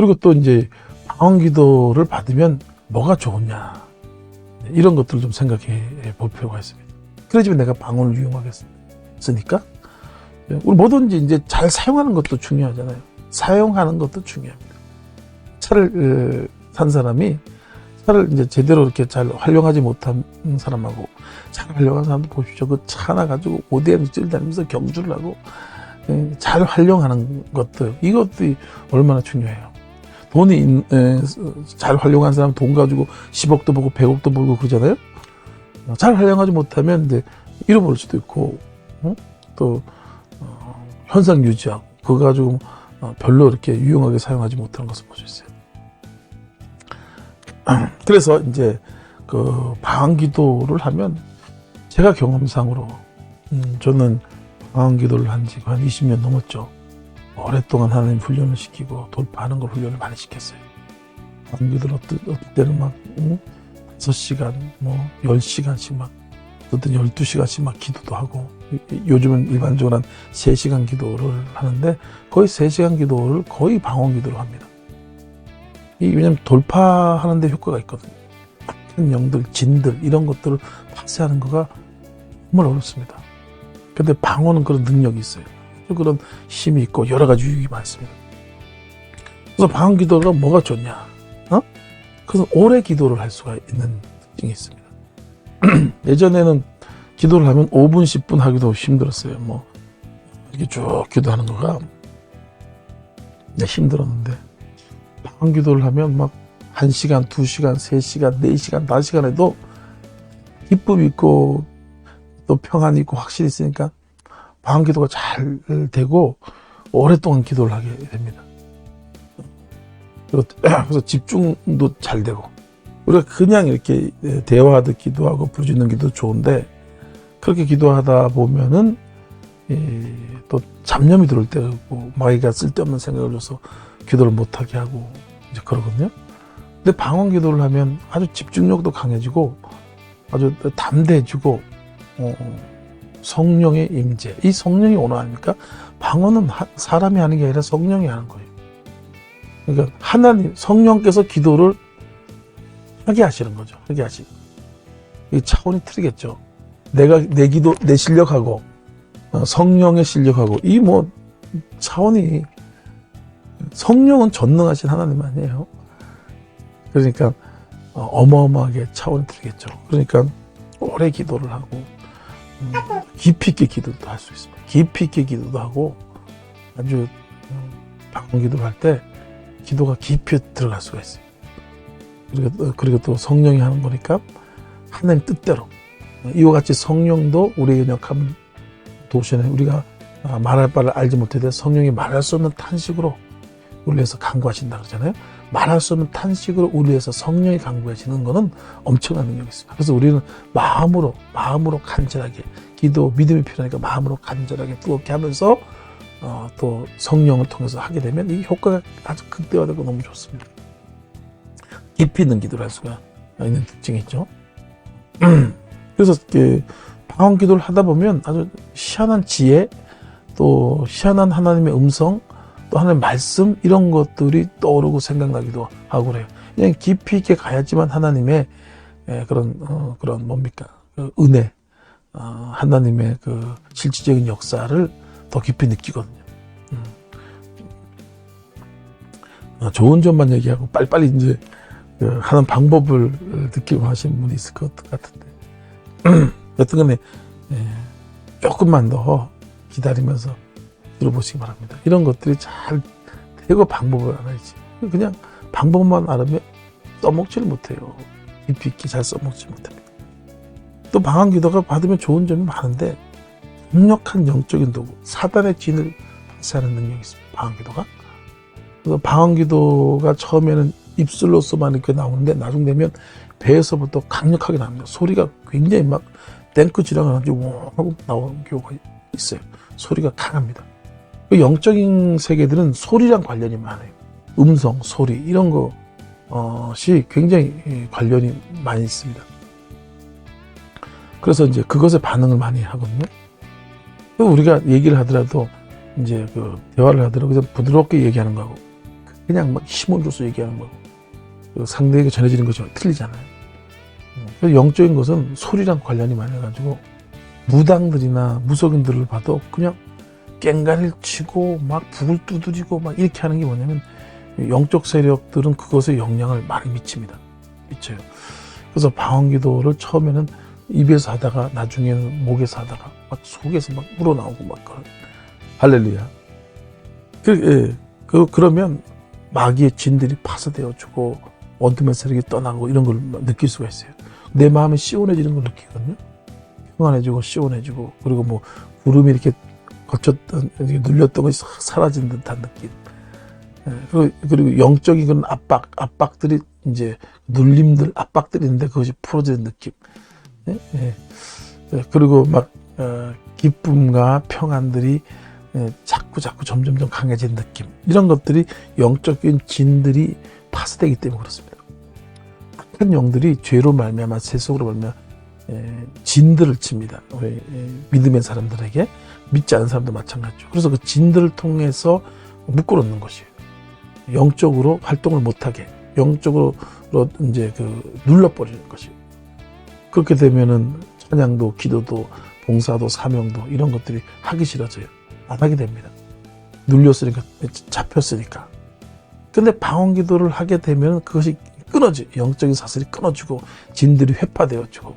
그리고 또 이제 방언 기도를 받으면 뭐가 좋으냐, 이런 것들을 좀 생각해 볼 필요가 있습니다. 그래야지만 내가 방언을 이용하겠으니까 우리 뭐든지 이제 잘 사용하는 것도 중요하잖아요. 사용하는 것도 중요합니다. 차를 산 사람이 차를 이제 제대로 이렇게 잘 활용하지 못한 사람하고 잘 활용한 사람도 보십시오. 그 차 하나 가지고 ODM 찔다니면서 경주를 하고 잘 활용하는 것들, 이것들이 얼마나 중요해요. 돈이 잘 활용한 사람 돈 가지고 10억도 벌고 100억도 벌고 그러잖아요. 잘 활용하지 못하면 이제 잃어버릴 수도 있고, 또 현상 유지하고 그거 가지고 별로 이렇게 유용하게 사용하지 못하는 것을 볼 수 있어요. 그래서 이제 그 방언 기도를 하면 제가 경험상으로 저는 방언 기도를 한 지가 한 20년 넘었죠. 오랫동안 하나님 훈련을 시키고 돌파하는 걸 훈련을 많이 시켰어요. 방언 기도를 어떨 때는 막 5시간, 뭐 10시간씩 막, 어떤 12시간씩 막 기도도 하고, 요즘은 일반적으로 한 3시간 기도를 하는데 거의 3시간 기도를 거의 방언 기도로 합니다. 왜냐면 돌파하는 데 효과가 있거든요. 악한 영들, 진들 이런 것들을 파쇄하는 거가 정말 어렵습니다. 근데 방언은 그런 능력이 있어요. 그런 힘이 있고 여러 가지 유익이 많습니다. 그래서 방언 기도가 뭐가 좋냐? 그래서 오래 기도를 할 수가 있는 특징이 있습니다. 예전에는 기도를 하면 5분, 10분 하기도 힘들었어요. 뭐 이렇게 쭉 기도하는 거가 힘들었는데, 방언 기도를 하면 막 1시간, 2시간, 3시간, 4시간, 5시간 해도 기쁨이 있고 또 평안이 있고 확실히 있으니까 방언 기도가 잘 되고 오랫동안 기도를 하게 됩니다. 그래서 집중도 잘 되고, 우리가 그냥 이렇게 대화하듯 기도하고 부르짖는 기도 좋은데, 그렇게 기도하다 보면은 또 잡념이 들어올 때가 있고 마귀가 쓸데없는 생각을 줘서 기도를 못하게 하고 이제 그러거든요. 근데 방언 기도를 하면 아주 집중력도 강해지고 아주 담대해지고 성령의 임재, 이 성령이 오나 아닙니까? 방언은 사람이 하는 게 아니라 성령이 하는 거예요. 그러니까 하나님, 성령께서 기도를 하게 하시는 거죠. 하게 하시고. 이 차원이 틀리겠죠. 내 기도, 내 실력하고 성령의 실력하고 이 뭐 차원이, 성령은 전능하신 하나님 아니에요. 그러니까 어마어마하게 차원이 틀리겠죠. 그러니까 오래 기도를 하고 깊이 있게 기도도 할 수 있습니다. 깊이 있게 기도도 하고 아주 방언 기도를 할 때 기도가 깊이 들어갈 수가 있어요. 그리고 또 성령이 하는 거니까 하나님 뜻대로, 이와 같이 성령도 우리에게 연약함을 도우시네. 우리가 말할 바를 알지 못해도 성령이 말할 수 없는 탄식으로 우리 위해서 간구하신다 그러잖아요. 말할 수 없는 탄식으로 우리 위해서 성령이 간구하시는 것은 엄청난 능력이 있습니다. 그래서 우리는 마음으로 간절하게 기도, 믿음이 필요하니까 마음으로 간절하게 뜨겁게 하면서 또 성령을 통해서 하게 되면 이 효과가 아주 극대화되고 너무 좋습니다. 깊이 있는 기도를 할 수가 있는 특징이 있죠. 그래서 방언 기도를 하다 보면 아주 희한한 지혜, 또 희한한 하나님의 음성, 또 하나님의 말씀, 이런 것들이 떠오르고 생각나기도 하고 그래요. 그냥 깊이 있게 가야지만 하나님의 그런 뭡니까? 그 은혜, 하나님의 그 실질적인 역사를 더 깊이 느끼거든요. 좋은 점만 얘기하고 빨리빨리 이제 하는 방법을 듣기로 하시는 분이 있을 것 같은데, 여튼 간에 조금만 더 기다리면서 들어보시기 바랍니다. 이런 것들이 잘 되고 방법을 알아야지. 그냥 방법만 알으면 써먹지를 못해요. 깊이 있게 잘 써먹지 못합니다. 또 방언 기도가 받으면 좋은 점이 많은데, 강력한 영적인 도구, 사단의 진을 발사하는 능력이 있습니다. 방언 기도가. 그래서 방언 기도가 처음에는 입술로서만 이렇게 나오는데 나중 되면 배에서부터 강력하게 나옵니다. 소리가 굉장히 막 탱크 지나가는 하고 나오는 경우가 있어요. 소리가 강합니다. 영적인 세계들은 소리랑 관련이 많아요. 음성, 소리 이런 것이 굉장히 관련이 많이 있습니다. 그래서 이제 그것에 반응을 많이 하거든요. 우리가 얘기를 하더라도 이제 그 대화를 하더라도 그냥 부드럽게 얘기하는 거하고 그냥 막 힘을 줘서 얘기하는 거고 상대에게 전해지는 것이 틀리잖아요. 그래서 영적인 것은 소리랑 관련이 많이 해가지고 무당들이나 무속인들을 봐도 그냥 깽가리를 치고 막 북을 두드리고 막 이렇게 하는 게 뭐냐면 영적 세력들은 그것에 영향을 많이 미칩니다. 미쳐요. 그래서 방언기도를 처음에는 입에서 하다가 나중에는 목에서 하다가 막 속에서 막 우러나오고 막 그런. 할렐루야. 그러면 마귀의 진들이 파쇄되어지고 어둠의 세력이 떠나고 이런 걸 느낄 수가 있어요. 내 마음이 시원해지는 걸 느끼거든요. 평안해지고 시원해지고 그리고 뭐 구름이 이렇게 거쳤던 눌렸던 것이 사라진 듯한 느낌. 그리고 영적인 그런 압박들이 이제 눌림들 압박들이 있는데 그것이 풀어지는 느낌. 그리고 막 기쁨과 평안들이 자꾸 점점 강해지는 느낌. 이런 것들이 영적인 진들이 파쇄되기 때문에 그렇습니다. 악한 영들이 죄로 말미암아 세속으로 말미암아 진들을 칩니다. 믿음의 사람들에게 믿지 않은 사람도 마찬가지죠. 그래서 그 진들을 통해서 묶어놓는 것이에요. 영적으로 활동을 못하게 영적으로 이제 눌러버리는 것이에요. 그렇게 되면은 찬양도 기도도 봉사도 사명도 이런 것들이 하기 싫어져요. 안 하게 됩니다. 눌렸으니까 잡혔으니까. 근데 방언기도를 하게 되면 그것이 끊어져 영적인 사슬이 끊어지고 진들이 회파되어지고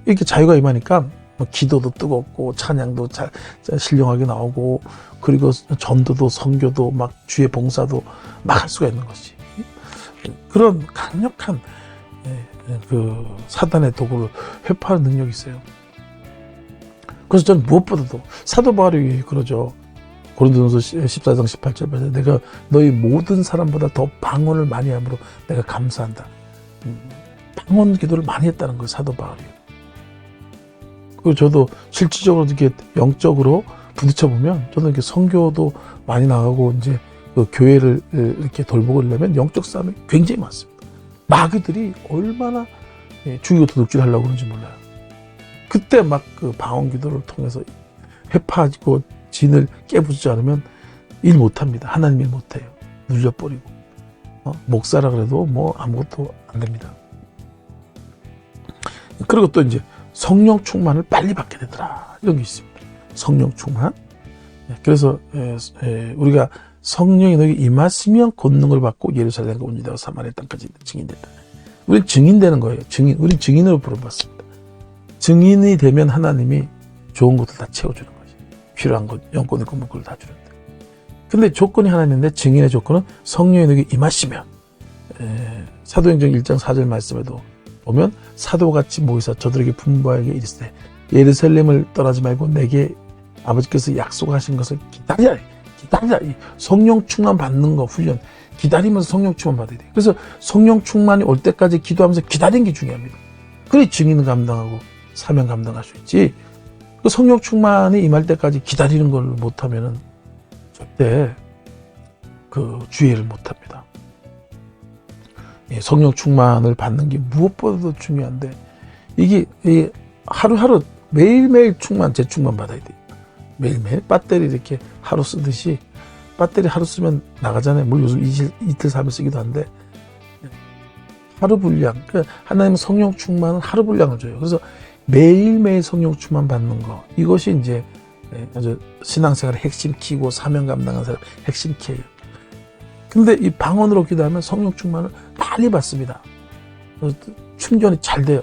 이렇게 자유가 임하니까 기도도 뜨겁고 찬양도 신령하게 나오고 그리고 전도도 선교도 막 주의 봉사도 막 할 수가 있는 것이 그런 강력한 그 사단의 도구를 회파하는 능력이 있어요. 그래서 저는 무엇보다도 사도 바울이 그러죠. 고린도전서 14장 18절 내가 너희 모든 사람보다 더 방언을 많이 함으로 내가 감사한다. 방언 기도를 많이 했다는 거예요. 사도 바울이. 그리고 저도 실질적으로 이렇게 영적으로 부딪혀 보면 저는 이렇게 선교도 많이 나가고 이제 그 교회를 이렇게 돌보고 이러면 영적 싸움이 굉장히 많습니다. 마귀들이 얼마나 죽이고 도둑질 하려고 그러는지 몰라요. 그때 막 그 방언 기도를 통해서 회파하고 진을 깨부수지 않으면 일 못합니다. 하나님 일 못해요. 눌려버리고 목사라 그래도 뭐 아무것도 안 됩니다. 그리고 또 이제 성령 충만을 빨리 받게 되더라 이런 게 있습니다. 성령 충만. 그래서 우리가 성령이 너에게 임하시면 권능을 받고 예루살렘과 온 유다와 사마리아 땅까지 증인된다. 우리 증인되는 거예요. 우리 증인으로 부름받습니다. 증인이 되면 하나님이 좋은 것들 다 채워주는 거지. 필요한 것, 영권 있고 물건을 다 주는데. 근데 조건이 하나 있는데 증인의 조건은 성령이 너에게 임하시면 사도행전 1장 4절 말씀에도 보면 사도같이 모이사 저들에게 분부하게 이르시되 예루살렘을 떠나지 말고 내게 아버지께서 약속하신 것을 기다리라. 성령 충만 받는 거 훈련 기다리면서 성령 충만 받아야 돼요. 그래서 성령 충만이 올 때까지 기도하면서 기다리는 게 중요합니다. 그래 증인을 감당하고 사명 감당할 수 있지. 그 성령 충만이 임할 때까지 기다리는 걸 못하면은 절대 그 주의를 못합니다. 성령 충만을 받는 게 무엇보다도 중요한데 이게 하루하루 매일매일 재충만 받아야 돼요. 매일매일 배터리 이렇게 하루 쓰듯이 배터리 하루 쓰면 나가잖아요. 물론 요즘 이틀 3일 쓰기도 한데 하루 분량. 하나님은 성령 충만은 하루 분량을 줘요. 그래서 매일매일 성령 충만 받는 거 이것이 이제 아주 신앙생활의 핵심 키고 사명 감당하는 사람 핵심 키예요. 근데 이 방언으로 기도하면 성령 충만을 빨리 받습니다. 충전이 잘 돼요.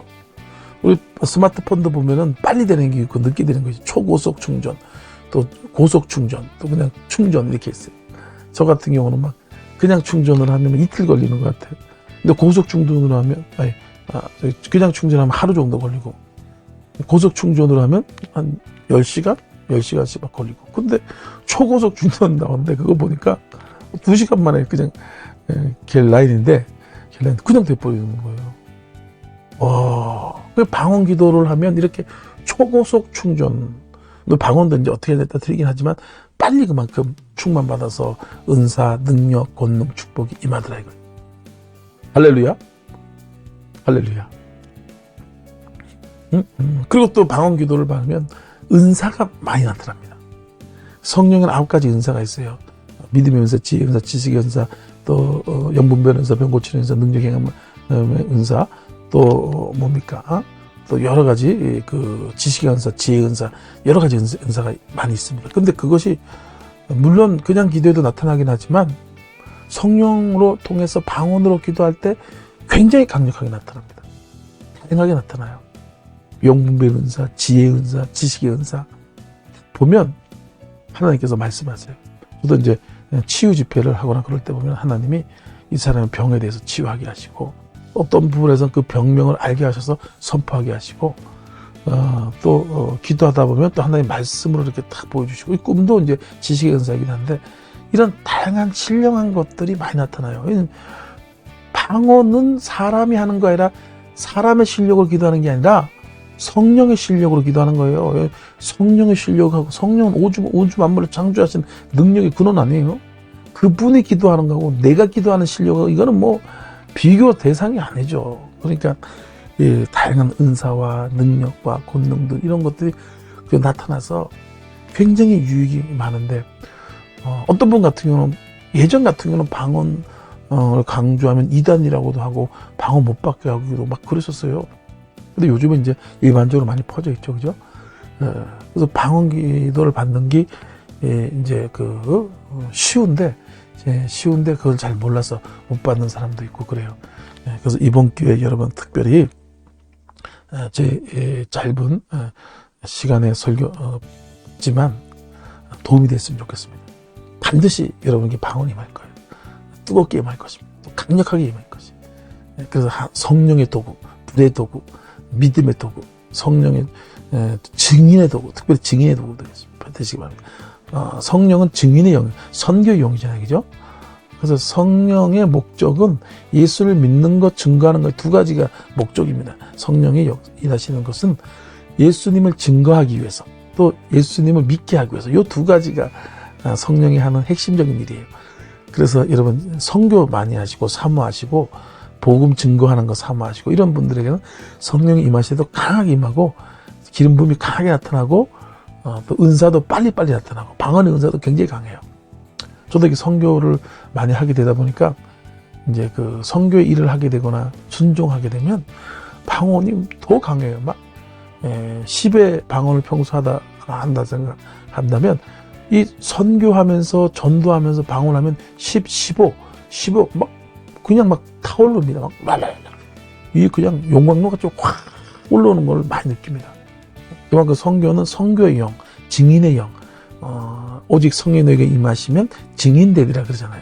우리 스마트폰도 보면은 빨리 되는 게 있고 늦게 되는 것이 초고속 충전, 또 고속 충전, 또 그냥 충전 이렇게 있어요. 저 같은 경우는 막 그냥 충전을 하면 이틀 걸리는 것 같아요. 근데 고속 충전으로 하면 그냥 충전하면 하루 정도 걸리고 고속 충전으로 하면 한 10시간씩 막 걸리고. 근데 초고속 충전 나오는데 그거 보니까 2시간 만에 그냥 겔라인인데 그냥 돼버리는 거예요. 방언 기도를 하면 이렇게 초고속 충전, 방언도 이제 어떻게 됐다 드리긴 하지만 빨리 그만큼 충만받아서 은사, 능력, 권능, 축복이 임하더라 이거예요. 할렐루야. 할렐루야. 그리고 또 방언 기도를 받으면 은사가 많이 나타납니다. 성령에는 9가지 은사가 있어요. 믿음의 은사, 지혜의 은사, 지식의 은사, 또 영분별 은사, 병 고치는 은사, 능력 행함의 은사, 또 뭡니까? 또 여러 가지 그 지식의 은사, 지혜의 은사, 여러 가지 은사가 많이 있습니다. 근데 그것이 물론 그냥 기도에도 나타나긴 하지만 성령으로 통해서 방언으로 기도할 때 굉장히 강력하게 나타납니다. 다양하게 나타나요. 영분별 은사, 지혜의 은사, 지식의 은사 보면 하나님께서 말씀하세요. 저도 이제 치유 집회를 하거나 그럴 때 보면 하나님이 이 사람의 병에 대해서 치유하게 하시고 어떤 부분에서는 그 병명을 알게 하셔서 선포하게 하시고 또 기도하다 보면 또 하나님 말씀으로 이렇게 딱 보여주시고 이 꿈도 이제 지식의 은사이긴 한데 이런 다양한 신령한 것들이 많이 나타나요. 방언은 사람이 하는 거 아니라 사람의 실력으로 기도하는 게 아니라 성령의 실력으로 기도하는 거예요. 성령의 실력하고 성령은 오주 만물을 창조하신 능력의 근원 아니에요. 그분이 기도하는 거고 내가 기도하는 실력은 이거는 뭐 비교 대상이 아니죠. 그러니까 다양한 은사와 능력과 권능들 이런 것들이 나타나서 굉장히 유익이 많은데 어떤 분 같은 경우는 예전 같은 경우는 방언을 강조하면 이단이라고도 하고 방언 못 받게 하기도 막 그랬었어요. 근데 요즘은 이제 일반적으로 많이 퍼져 있죠, 그죠? 그래서 방언 기도를 받는 게 이제 쉬운데 그걸 잘 몰라서 못 받는 사람도 있고 그래요. 그래서 이번 기회에 여러분 특별히 제 짧은 시간의 설교지만 도움이 됐으면 좋겠습니다. 반드시 여러분에게 방언이 임할 거예요. 뜨겁게 임할 것입니다. 또 강력하게 임할 것이에요. 그래서 성령의 도구, 불의 도구, 믿음의 도구, 성령의 증인의 도구, 특별히 증인의 도구 되시기 바랍니다. 성령은 증인의 영, 선교의 영이잖아요, 그죠? 그래서 성령의 목적은 예수를 믿는 것, 증거하는 것 두 가지가 목적입니다. 성령이 일하시는 것은 예수님을 증거하기 위해서, 또 예수님을 믿게 하기 위해서 이 두 가지가 성령이 하는 핵심적인 일이에요. 그래서 여러분 선교 많이 하시고 사모하시고 복음 증거하는 거 사모하시고 이런 분들에게는 성령이 임하실 때도 강하게 임하고 기름 부음이 강하게 나타나고 또 은사도 빨리빨리 나타나고 방언의 은사도 굉장히 강해요. 저도 이렇게 선교를 많이 하게 되다 보니까 이제 그 선교의 일을 하게 되거나 순종하게 되면 방언이 더 강해요. 막 10의 방언을 평소 한다 생각한다면 이 선교하면서 전도하면서 방언하면 10, 15 막 그냥 막 타오릅니다. 막 말랄랄. 이 그냥 용광로가 좀 확 올라오는 걸 많이 느낍니다. 그만큼 선교는 선교의 영, 증인의 영, 오직 성령이 너에게 임하시면 증인되리라 그러잖아요.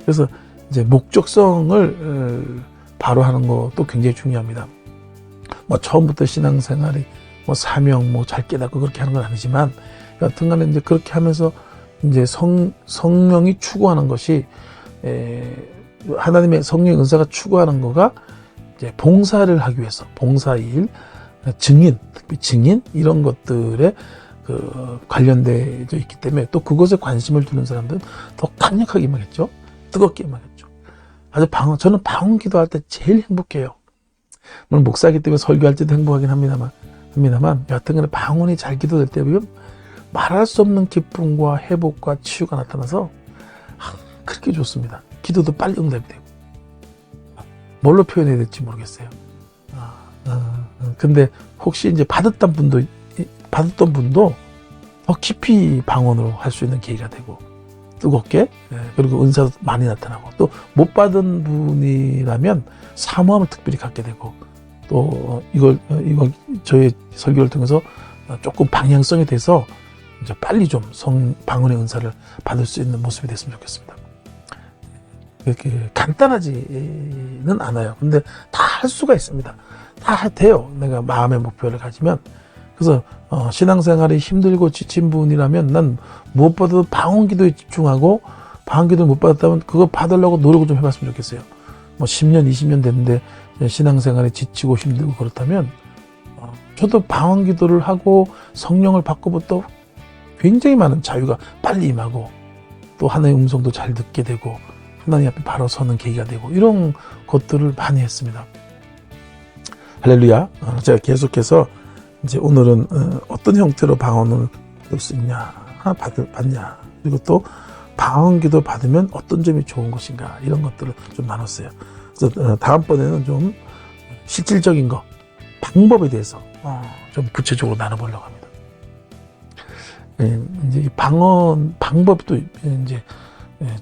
그래서 이제 목적성을 바로 하는 것도 굉장히 중요합니다. 뭐 처음부터 신앙생활이 뭐 사명 뭐 잘 깨닫고 그렇게 하는 건 아니지만 여튼간에 이제 그렇게 하면서 이제 성령이 추구하는 것이 하나님의 성령의 은사가 추구하는 거가 이제 봉사를 하기 위해서 봉사일, 증인, 특히 증인 이런 것들에 관련되어 있기 때문에 또 그것에 관심을 두는 사람들은 더 강력하게 임하겠죠. 뜨겁게 임하겠죠. 저는 방언 기도할 때 제일 행복해요. 물론 목사이기 때문에 설교할 때도 행복하긴 합니다만 여하튼간에 방언이 잘 기도될 때 보면 말할 수 없는 기쁨과 회복과 치유가 나타나서 그렇게 좋습니다. 기도도 빨리 응답이 되고 뭘로 표현해야 될지 모르겠어요. 근데 혹시 이제 받았던 분도 더 깊이 방언으로 할 수 있는 계기가 되고 뜨겁게 그리고 은사도 많이 나타나고 또 못 받은 분이라면 사모함을 특별히 갖게 되고 또 이걸 저희 설교를 통해서 조금 방향성이 돼서 이제 빨리 좀 방언의 은사를 받을 수 있는 모습이 됐으면 좋겠습니다. 그렇게 간단하지는 않아요. 근데 다 할 수가 있습니다. 다 돼요. 내가 마음의 목표를 가지면. 그래서 신앙생활이 힘들고 지친 분이라면 난 무엇보다도 방언 기도에 집중하고 방언 기도를 못 받았다면 그거 받으려고 노력을 좀 해봤으면 좋겠어요. 뭐 10년, 20년 됐는데 신앙생활이 지치고 힘들고 그렇다면 저도 방언 기도를 하고 성령을 받고부터 굉장히 많은 자유가 빨리 임하고 또 하나님의 음성도 잘 듣게 되고 하나님 앞에 바로 서는 계기가 되고 이런 것들을 많이 했습니다. 할렐루야. 제가 계속해서 이제 오늘은 어떤 형태로 방언을 받을 수 있냐, 받냐, 그리고 또 방언기도 받으면 어떤 점이 좋은 것인가 이런 것들을 좀 나눴어요. 그래서 다음번에는 좀 실질적인 거 방법에 대해서 좀 구체적으로 나눠보려고 합니다. 이제 이 방언 방법도 이제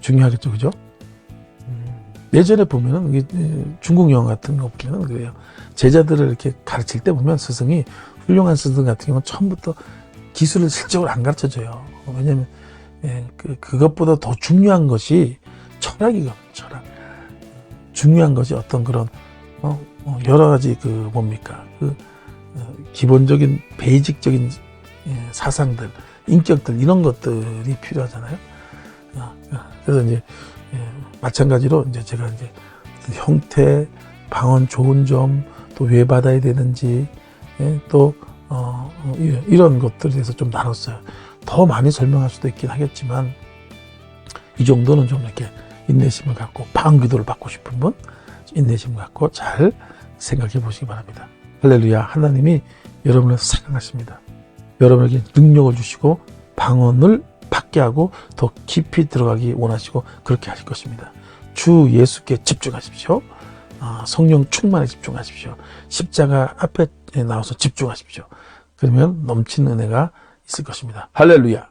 중요하겠죠, 그죠? 예전에 보면은 이게 중국 영화 같은 거 보면은 그래요. 제자들을 이렇게 가르칠 때 보면 스승이 훌륭한 스승 같은 경우는 처음부터 기술을 실적으로 안 가르쳐 줘요. 왜냐면 그것보다 더 중요한 것이 철학이거든요. 철학. 중요한 것이 어떤 그런 여러 가지 기본적인 베이직적인 사상들, 인격들 이런 것들이 필요하잖아요. 그래서 이제 마찬가지로 이제 제가 이제 형태, 방언 좋은 점, 또 왜 받아야 되는지, 또 이런 것들에 대해서 좀 나눴어요. 더 많이 설명할 수도 있긴 하겠지만 이 정도는 좀 이렇게 인내심을 갖고 방언기도를 받고 싶은 분 인내심을 갖고 잘 생각해 보시기 바랍니다. 할렐루야. 하나님이 여러분을 사랑하십니다. 여러분에게 능력을 주시고 방언을 받게 하고 더 깊이 들어가기 원하시고 그렇게 하실 것입니다. 주 예수께 집중하십시오. 성령 충만에 집중하십시오. 십자가 앞에 나와서 집중하십시오. 그러면 넘치는 은혜가 있을 것입니다. 할렐루야.